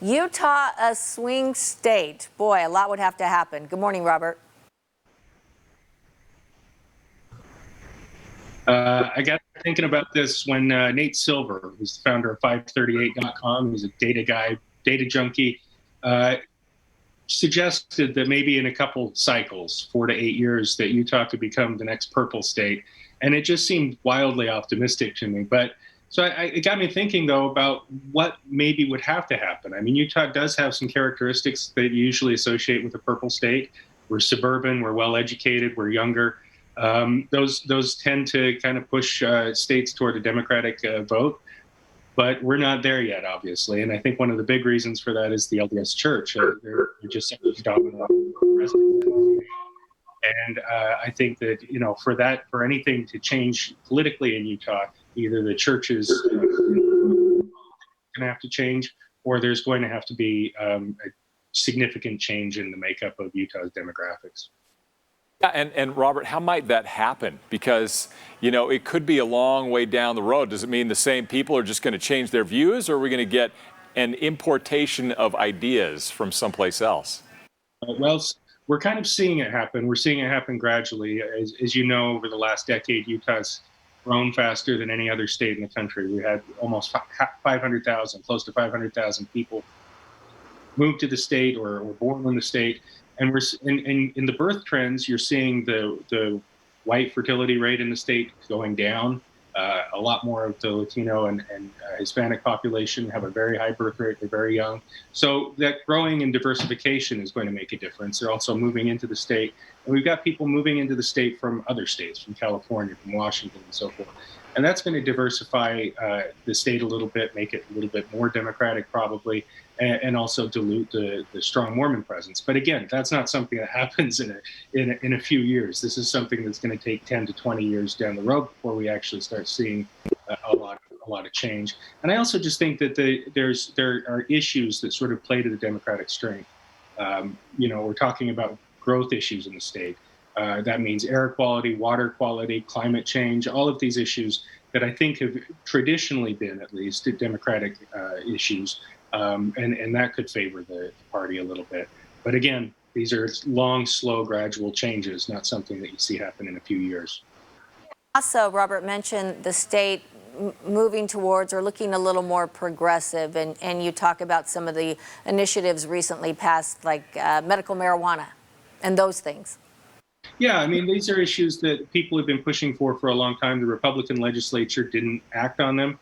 Utah, a swing state. Boy, a lot would have to happen. Good morning, Robert. I got thinking about this when Nate Silver, who's the founder of 538.com, he's a data guy, data junkie, suggested that maybe in a couple cycles, 4 to 8 years, that Utah could become the next purple state. And it just seemed wildly optimistic to me. But so it got me thinking, though, about what maybe would have to happen. I mean, Utah does have some characteristics that you usually associate with a purple state. We're suburban, we're well-educated, we're younger. Those tend to kind of push states toward a Democratic vote. But we're not there yet, obviously. And I think one of the big reasons for that is the LDS Church. They're just such a dominant presence. And I think that, for anything to change politically in Utah, either the church is going to have to change, or there's going to have to be a significant change in the makeup of Utah's demographics. Yeah, and Robert, how might that happen? Because, it could be a long way down the road. Does it mean the same people are just going to change their views, or are we going to get an importation of ideas from someplace else? Well, we're kind of seeing it happen. We're seeing it happen gradually. As you know, over the last decade, Utah's grown faster than any other state in the country. We had almost 500,000, close to 500,000 people move to the state or born in the state. And we're in the birth trends, you're seeing the white fertility rate in the state going down. A lot more of the Latino and Hispanic population have a very high birth rate. They're very young. So that growing and diversification is going to make a difference. They're also moving into the state. And we've got people moving into the state from other states, from California, from Washington, and so forth. And that's going to diversify the state a little bit, make it a little bit more Democratic probably, and also dilute the strong Mormon presence. But again, that's not something that happens in a few years. This is something that's going to take 10 to 20 years down the road before we actually start seeing a lot of change. And I also just think that there are issues that sort of play to the Democratic strength. We're talking about growth issues in the state. That means air quality, water quality, climate change, all of these issues that I think have traditionally been, at least, Democratic issues. And that could favor the party a little bit. But again, these are long, slow, gradual changes, not something that you see happen in a few years. Also, Robert mentioned the state moving towards or looking a little more progressive, and you talk about some of the initiatives recently passed, like medical marijuana and those things. Yeah, I mean, these are issues that people have been pushing for a long time. The Republican legislature didn't act on them.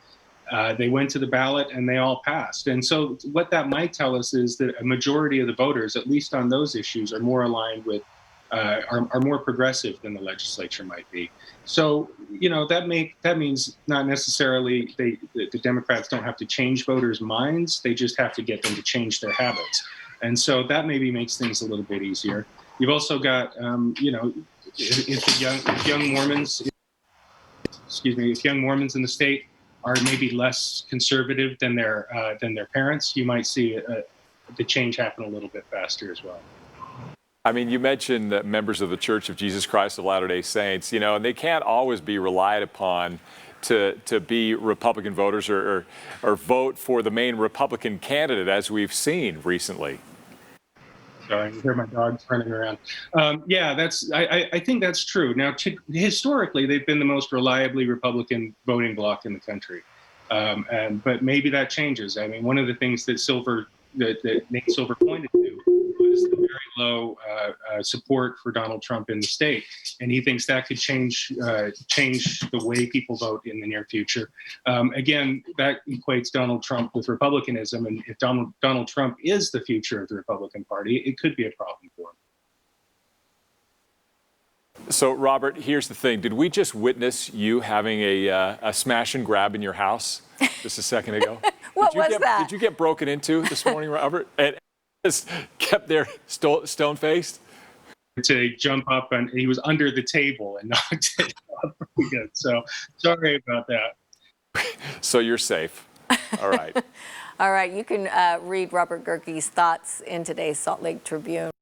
They went to the ballot and they all passed. And so what that might tell us is that a majority of the voters, at least on those issues, are more aligned with, are more progressive than the legislature might be. So, that means not necessarily the Democrats don't have to change voters' minds. They just have to get them to change their habits. And so that maybe makes things a little bit easier. You've also got, if young Mormons in the state are maybe less conservative than their parents, you might see the change happen a little bit faster as well. I mean, you mentioned that members of the Church of Jesus Christ of Latter-day Saints, and they can't always be relied upon to be Republican voters or vote for the main Republican candidate, as we've seen recently. I can hear my dogs running around. I think that's true. Now, historically, they've been the most reliably Republican voting bloc in the country. But maybe that changes. I mean, one of the things that Nate Silver pointed to was the very low support for Donald Trump in the state, and he thinks that could change the way people vote in the near future. Again, that equates Donald Trump with republicanism, and if Donald Trump is the future of the Republican Party, it could be a problem for him. So, Robert, here's the thing. Did we just witness you having a smash and grab in your house just a second ago? What was that? Did you get broken into this morning, Robert? And just kept there stone-faced? To jump up, and he was under the table and knocked it off pretty good. So sorry about that. So you're safe. All right. All right. You can read Robert Gehrke's thoughts in today's Salt Lake Tribune.